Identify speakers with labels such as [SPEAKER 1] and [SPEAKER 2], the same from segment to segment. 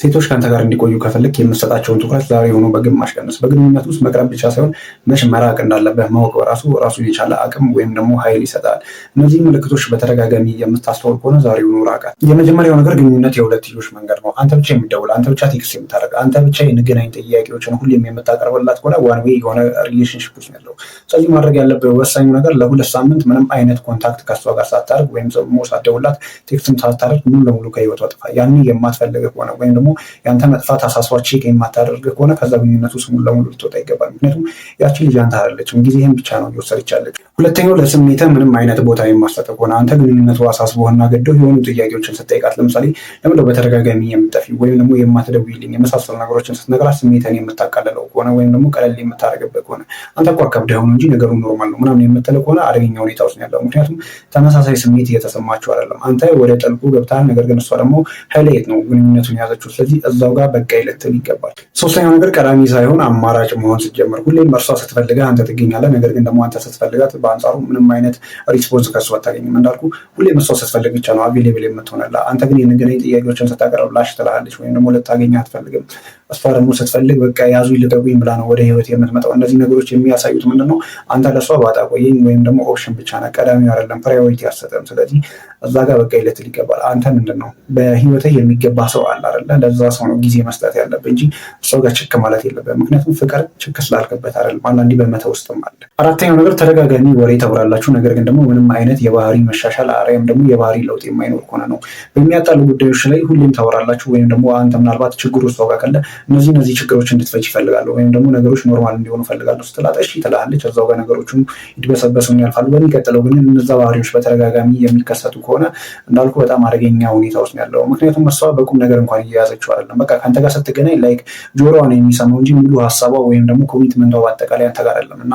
[SPEAKER 1] ሴቶች ከአንተ ጋር እንዲቆዩ ከፈለግ የምትሰጣቸውን ትኩረት ዛሬ ሆኖ በግማሽ ቀንስ። በግንኙነት ውስጥ መቅረብ ብቻ ሳይሆን መች መራቅ እንዳለብህ ማወቅ በራሱ የቻለ አቅም ወይም ደግሞ ኃይል ይሰጣል። እነዚህ ምልክቶች በተደጋጋሚ የምታስተውል ከሆነ ዛሬ ሆኖ ራቃት። የመጀመሪያው ነገር ግንኙነት የሁለትዮሽ መንገድ ነው። አንተ ብቻ የሚደውል፣ አንተ ብቻ ቴክስት የምታደርግ፣ አንተ ብቻ የንገናኝ ጥያቄዎችን ሁሌም የምታቀርብላት ከሆነ ዋን ዌይ የሆነ ሪሌሽንሽፕ ውስጥ ያለው። ስለዚህ ማድረግ ያለብህ ወሳኙ ነገር ለ2 ሳምንት ምንም አይነት ኮንታክት ከሷ ጋር ሳታደርግ ወይም ደግሞ ሳትደውላት ቴክስትም ሳታደርግ ሙሉ ለሙሉ ከህይወቷ ጥፋ። ያን የማትፈልግ ከሆነ ወይም ደግሞ ያንተ መጥፋት አሳስባ ቼክ የማታደርግ ከሆነ ከዛ ግንኙነት ውስጥ ሙሉ ለሙሉ ልትወጣ ይገባል። ምክንያቱም ያቺ ልጅ አንተ አይደለችም፣ ጊዜህን ብቻ ነው እየወሰደች ያለች። ሁለተኛው ለስሜትህ ምንም አይነት ቦታ የማትሰጥ ከሆነ አንተ ግንኙነቱ አሳስቦህና ገደው የሆኑ ጥያቄዎችን ስትጠይቃት፣ ለምሳሌ ለምንድነው በተደጋጋሚ የምጠፊ ወይም ደግሞ የማትደውይልኝ የመሳሰሉ ነገሮችን ስትነግራት ስሜትህን የምታቃልለው ከሆነ ወይም ደግሞ ቀለል የምታደርግበት ከሆነ አንተ እኮ አከብደኸው ነው እንጂ ነገሩ ኖርማል ነው ምናምን የምትል ከሆነ አደገኛ ሁኔታ ውስጥ ያለው። ምክንያቱም ተመሳሳይ ስሜት እየተሰማቸው አይደለም። አንተ ወደ ጥልቁ ገብተሃል፣ ነገር ግን እሷ ደግሞ ሃይላይት ነው ግንኙነቱን የያዘችው። ስለዚህ እዛው ጋር በቃ ይልትል ይገባል። ሶስተኛው ነገር ቀዳሚ ሳይሆን አማራጭ መሆን ስትጀምር፣ ሁሌም እርሷ ስትፈልግህ አንተ ትገኛለህ፣ ነገር ግን ደግሞ አንተ ስትፈልጋት በአንጻሩ ምንም አይነት ሪስፖንስ ከእሷ አታገኝም። እንዳልኩ ሁሌም እሷ ስትፈልግ ብቻ ነው አቬሌብል የምትሆንልህ። አንተ ግን የንግናኝ ጥያቄዎችን ስታቀርብ ላሽ ትላለች ወይም ደግሞ ልታገኝ አትፈልግም። እሷ ደግሞ ስትፈልግ በቃ ያዙ ይልቀቁኝ ብላ ነው ወደ ህይወት የምትመጣው። እነዚህ ነገሮች የሚያሳዩት ምንድነው? አንተ ለእሷ ባጣ ቆየኝ ወይም ደግሞ ኦፕሽን ብቻ ነህ፣ ቀዳሚው አይደለም፣ ፕራዮሪቲ አትሰጥም። ስለዚህ እዛ ጋር በቃ ይልትል ይገባል። አንተ ምንድነው በህይወትህ የሚገባ ሰው አለ አይደለ? ለዛ ሰው ነው ጊዜ መስጠት ያለብህ እንጂ ሰው ጋር ችክ ማለት የለብህ። ምክንያቱም ፍቅር ችክ ስላልክበት አይደለም፣ አንዳንዴ በመተው ውስጥም አለ። አራተኛው ነገር ተደጋጋሚ ወሬ ታወራላችሁ፣ ነገር ግን ደግሞ ምንም አይነት የባህሪ መሻሻል አሪያም ደግሞ የባህሪ ለውጥ የማይኖር ከሆነ ነው። በሚያጣሉ ጉዳዮች ላይ ሁሌም ታወራላችሁ፣ ወይም ደግሞ አንተ ምናልባት ችግሩ ሰው ጋር ካለ እነዚህ ችግሮች እንድትፈች ይፈልጋሉ ወይም ደግሞ ነገሮች ኖርማል እንዲሆኑ ፈልጋለሁ ስትላት እሺ ትላለች። እዛው ጋር ነገሮቹን ይድበሰበሱን ያልፋሉ። በሚቀጥለው ግን እነዛ ባህሪዎች በተደጋጋሚ የሚከሰቱ ከሆነ እንዳልኩ በጣም አደገኛ ሁኔታ ውስጥ ያለው። ምክንያቱም እሷ በቁም ነገር እንኳን እየያዘችው አይደለም። በቃ ከአንተ ጋር ስትገናኝ ላይክ ጆሮዋን የሚሰማው እንጂ ሙሉ ሀሳቧ ወይም ደግሞ ኮሚትመንቷ በአጠቃላይ አንተ ጋር አይደለም። እና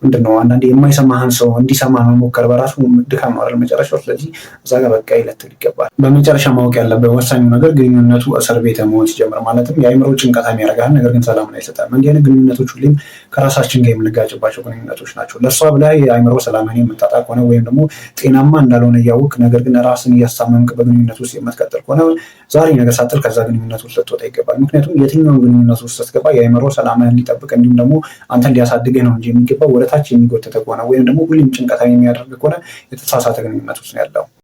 [SPEAKER 1] ምንድነው አንዳንዴ የማይሰማህን ሰው እንዲሰማ መሞከር በራሱ ድካም ነው አይደል መጨረሻው። ስለዚህ እዛ ጋር በቃ ይለትል ይገባል። በመጨረሻ ማወቅ ያለበት ወሳኙ ነገር ግንኙነቱ እስር ቤት መሆን ሲጀምር፣ ማለትም የአእምሮ ጭንቀት ያደርጋል፣ ነገር ግን ሰላምን አይሰጣም። እንዲህ አይነት ግንኙነቶች ሁሌም ከራሳችን ጋር የምንጋጭባቸው ግንኙነቶች ናቸው። ለእሷ ብላ የአእምሮ ሰላምን የምታጣ ከሆነ ወይም ደግሞ ጤናማ እንዳልሆነ እያወቅ ነገር ግን ራስን እያሳመምክ በግንኙነት ውስጥ የምትቀጥል ከሆነ ዛሬ ነገር ሳትል ከዛ ግንኙነት ውስጥ ልትወጣ ይገባል። ምክንያቱም የትኛውን ግንኙነት ውስጥ ስትገባ የአእምሮ ሰላምን ሊጠብቅ እንዲሁም ደግሞ አንተን ሊያሳድግህ ነው እንጂ የሚገባው ወደ ታች የሚጎተተ ከሆነ ወይም ደግሞ ሁሌም ጭንቀታዊ የሚያደርግ ከሆነ የተሳሳተ ግንኙነት ውስጥ ነው ያለው።